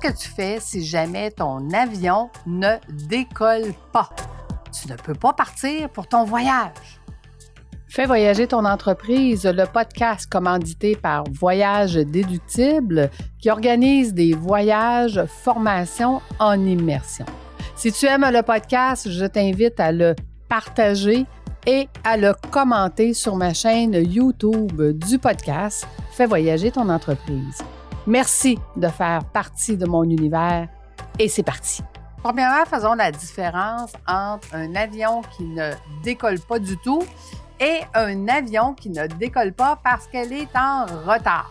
que tu fais si jamais ton avion ne décolle pas? Tu ne peux pas partir pour ton voyage. Fais voyager ton entreprise, le podcast commandité par Voyage Déductible qui organise des voyages, formations en immersion. Si tu aimes le podcast, je t'invite à le partager et à le commenter sur ma chaîne YouTube du podcast Fais voyager ton entreprise. Merci de faire partie de mon univers et c'est parti. Premièrement, faisons la différence entre un avion qui ne décolle pas du tout et un avion qui ne décolle pas parce qu'elle est en retard.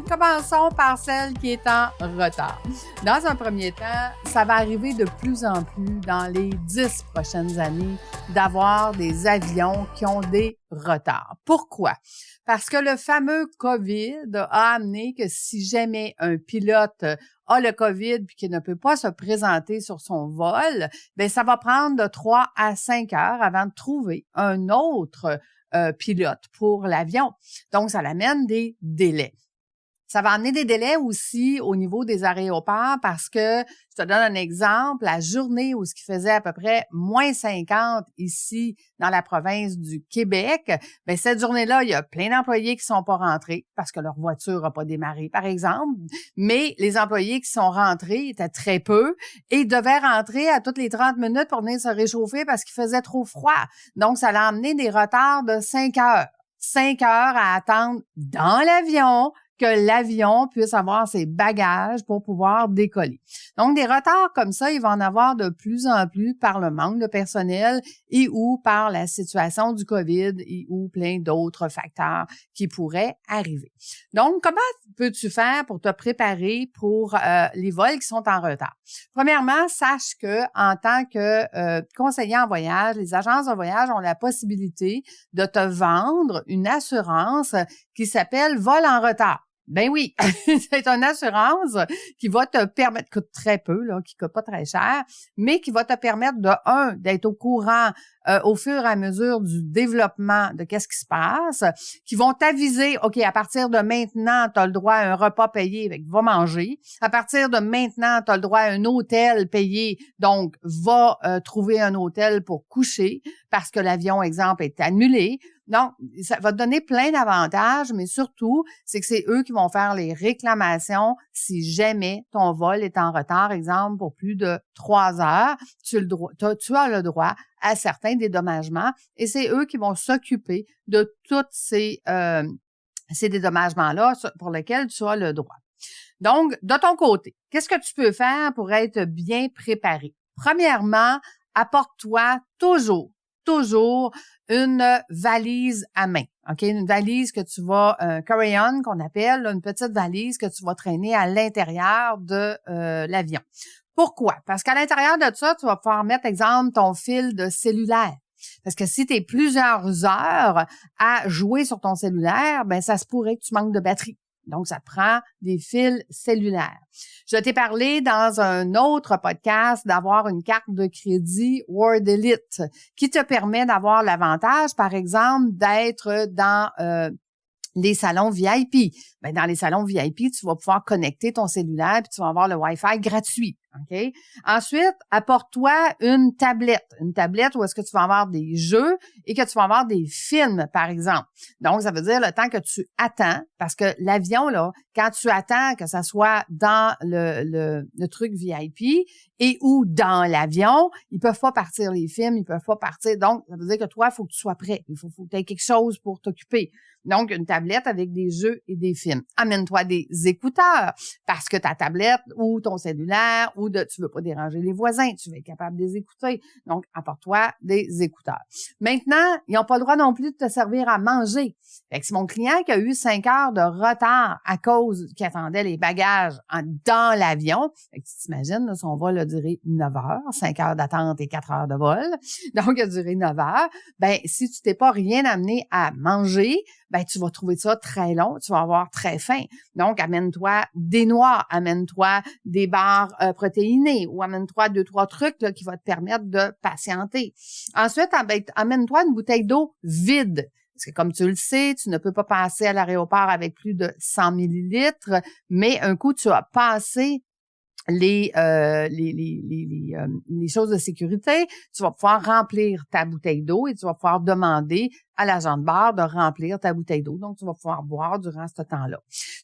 Commençons par celle qui est en retard. Dans un premier temps, ça va arriver de plus en plus dans les 10 prochaines années d'avoir des avions qui ont des retards. Pourquoi? Parce que le fameux COVID a amené que si jamais un pilote a le COVID puis qu'il ne peut pas se présenter sur son vol, bien, ça va prendre de 3 à 5 heures avant de trouver un autre pilote pour l'avion. Donc, ça l'amène des délais. Ça va amener des délais aussi au niveau des aéroports parce que, je te donne un exemple, la journée où ce qui faisait à peu près moins 50 ici dans la province du Québec, bien, cette journée-là, il y a plein d'employés qui sont pas rentrés parce que leur voiture n'a pas démarré, par exemple, mais les employés qui sont rentrés étaient très peu et devaient rentrer à toutes les 30 minutes pour venir se réchauffer parce qu'il faisait trop froid. Donc, ça a amené des retards de 5 heures. 5 heures à attendre dans l'avion que l'avion puisse avoir ses bagages pour pouvoir décoller. Donc, des retards comme ça, il va en avoir de plus en plus par le manque de personnel et ou par la situation du COVID et ou plein d'autres facteurs qui pourraient arriver. Donc, comment peux-tu faire pour te préparer pour les vols qui sont en retard? Premièrement, sache que en tant que conseiller en voyage, les agences de voyage ont la possibilité de te vendre une assurance qui s'appelle Vol en retard. Ben oui, c'est une assurance qui va te permettre, coûte très peu, là, qui coûte pas très cher, mais qui va te permettre d'être au courant au fur et à mesure du développement de qu'est-ce qui se passe, qui vont t'aviser, OK, à partir de maintenant, tu as le droit à un repas payé, avec va manger. À partir de maintenant, tu as le droit à un hôtel payé, donc va trouver un hôtel pour coucher parce que l'avion, exemple, est annulé. Donc, ça va te donner plein d'avantages, mais surtout, c'est que c'est eux qui vont faire les réclamations si jamais ton vol est en retard, exemple, pour plus de 3 heures. Tu as le droit à certains dédommagements et c'est eux qui vont s'occuper de tous ces dédommagements-là pour lesquels tu as le droit. Donc, de ton côté, qu'est-ce que tu peux faire pour être bien préparé? Premièrement, apporte-toi toujours une valise à main, OK? Une valise que tu vas, carry-on qu'on appelle, une petite valise que tu vas traîner à l'intérieur de l'avion. Pourquoi? Parce qu'à l'intérieur de ça, tu vas pouvoir mettre, exemple, ton fil de cellulaire. Parce que si tu es plusieurs heures à jouer sur ton cellulaire, ben ça se pourrait que tu manques de batterie. Donc, ça te prend des fils cellulaires. Je t'ai parlé dans un autre podcast d'avoir une carte de crédit World Elite qui te permet d'avoir l'avantage, par exemple, d'être dans les salons VIP. Ben, dans les salons VIP, tu vas pouvoir connecter ton cellulaire puis tu vas avoir le Wi-Fi gratuit. OK? Ensuite, apporte-toi une tablette. Une tablette où est-ce que tu vas avoir des jeux et que tu vas avoir des films, par exemple. Donc, ça veut dire le temps que tu attends, parce que l'avion, là, quand tu attends que ça soit dans le truc VIP et ou dans l'avion, ils peuvent pas partir les films, ils peuvent pas partir. Donc, ça veut dire que toi, il faut que tu sois prêt. Il faut que tu aies quelque chose pour t'occuper. Donc, une tablette avec des jeux et des films. Amène-toi des écouteurs parce que ta tablette ou ton cellulaire ou tu veux pas déranger les voisins, tu veux être capable de les écouter. Donc, apporte-toi des écouteurs. Maintenant, ils n'ont pas le droit non plus de te servir à manger. Fait que c'est mon client qui a eu 5 heures de retard à cause qu'il attendait les bagages dans l'avion. Fait que tu t'imagines, là, son vol a duré 9 heures, 5 heures d'attente et 4 heures de vol. Donc, il a duré 9 heures. Ben, si tu t'es pas rien amené à manger, ben, tu vas trouver ça très long, tu vas avoir très faim. Donc, amène-toi des noix, amène-toi des barres protéinées ou amène-toi 2-3 trucs là, qui vont te permettre de patienter. Ensuite, amène-toi une bouteille d'eau vide. Parce que comme tu le sais, tu ne peux pas passer à l'aéroport avec plus de 100 millilitres, mais un coup, tu as passé les choses de sécurité, tu vas pouvoir remplir ta bouteille d'eau et tu vas pouvoir demander à l'agent de bar de remplir ta bouteille d'eau. Donc, tu vas pouvoir boire durant ce temps-là.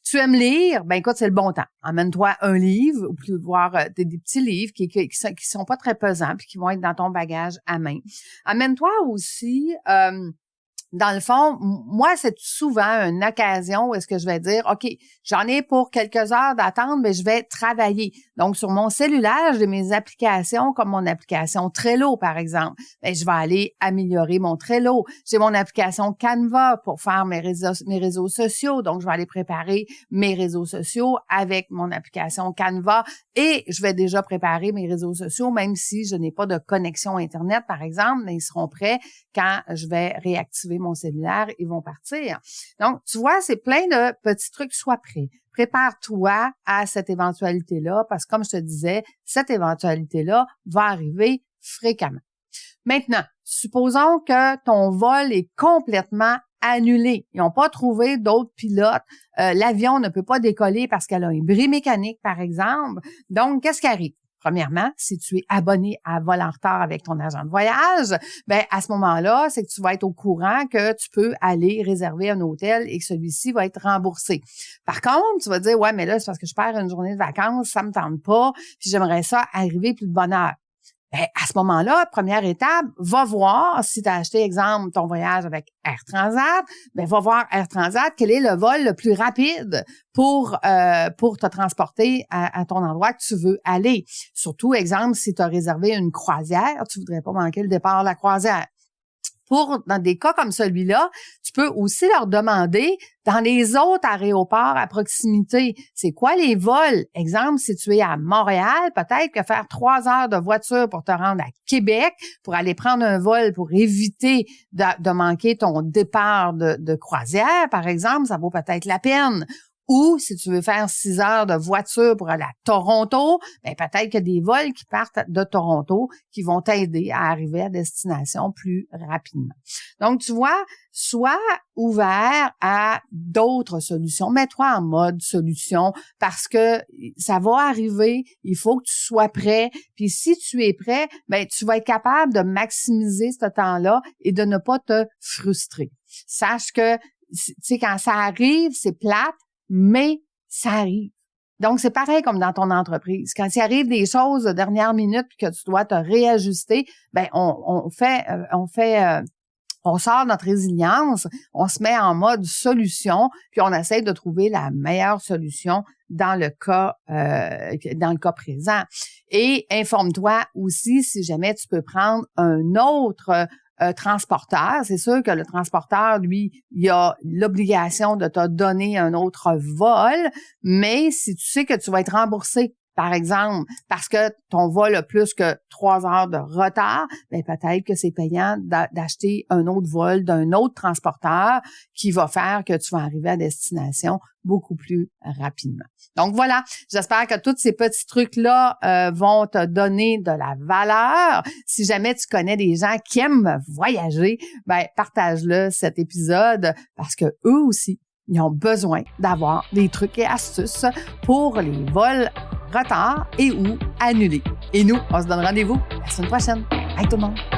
Tu aimes lire? Ben écoute, c'est le bon temps. Emmène-toi un livre ou plus voir des petits livres qui sont pas très pesants puis qui vont être dans ton bagage à main. Amène-toi aussi... dans le fond, moi, c'est souvent une occasion où est-ce que je vais dire, OK, j'en ai pour quelques heures d'attente, mais je vais travailler. Donc, sur mon cellulaire, j'ai mes applications comme mon application Trello, par exemple. Bien, je vais aller améliorer mon Trello. J'ai mon application Canva pour faire mes réseaux sociaux. Donc, je vais aller préparer mes réseaux sociaux avec mon application Canva et je vais déjà préparer mes réseaux sociaux, même si je n'ai pas de connexion Internet, par exemple, mais ils seront prêts quand je vais réactiver mon cellulaire, ils vont partir. Donc, tu vois, c'est plein de petits trucs. Sois prêt. Prépare-toi à cette éventualité-là parce que, comme je te disais, cette éventualité-là va arriver fréquemment. Maintenant, supposons que ton vol est complètement annulé. Ils n'ont pas trouvé d'autres pilotes. L'avion ne peut pas décoller parce qu'elle a un bris mécanique, par exemple. Donc, qu'est-ce qui arrive? Premièrement, si tu es abonné à Vol en retard avec ton agent de voyage, ben à ce moment-là, c'est que tu vas être au courant que tu peux aller réserver un hôtel et que celui-ci va être remboursé. Par contre, tu vas dire, ouais, mais là, c'est parce que je perds une journée de vacances, ça me tente pas, puis j'aimerais ça arriver plus de bonne heure. Ben, à ce moment-là, première étape, va voir si tu as acheté, exemple, ton voyage avec Air Transat, ben va voir Air Transat, quel est le vol le plus rapide pour te transporter à ton endroit que tu veux aller. Surtout, exemple, si tu as réservé une croisière, tu voudrais pas manquer le départ de la croisière. Dans des cas comme celui-là, tu peux aussi leur demander dans les autres aéroports à proximité, c'est quoi les vols? Exemple, si tu es à Montréal, peut-être que faire 3 heures de voiture pour te rendre à Québec, pour aller prendre un vol pour éviter de manquer ton départ de croisière, par exemple, ça vaut peut-être la peine. Ou si tu veux faire 6 heures de voiture pour aller à Toronto, ben peut-être qu'il y a des vols qui partent de Toronto qui vont t'aider à arriver à destination plus rapidement. Donc, tu vois, sois ouvert à d'autres solutions. Mets-toi en mode solution parce que ça va arriver. Il faut que tu sois prêt. Puis si tu es prêt, ben tu vas être capable de maximiser ce temps-là et de ne pas te frustrer. Sache que, tu sais, quand ça arrive, c'est plate, mais ça arrive. Donc, c'est pareil comme dans ton entreprise. Quand il arrive des choses de dernière minute puis que tu dois te réajuster, ben on sort notre résilience, on se met en mode solution, puis on essaie de trouver la meilleure solution dans le cas présent. Et informe-toi aussi si jamais tu peux prendre un autre transporteur. C'est sûr que le transporteur, lui, il a l'obligation de te donner un autre vol, mais si tu sais que tu vas être remboursé, par exemple, parce que ton vol a plus que 3 heures de retard, ben peut-être que c'est payant d'acheter un autre vol d'un autre transporteur qui va faire que tu vas arriver à destination beaucoup plus rapidement. Donc voilà, j'espère que tous ces petits trucs-là vont te donner de la valeur. Si jamais tu connais des gens qui aiment voyager, ben partage-le cet épisode parce que eux aussi, ils ont besoin d'avoir des trucs et astuces pour les vols retard et ou annulés. Et nous, on se donne rendez-vous la semaine prochaine. Bye tout le monde!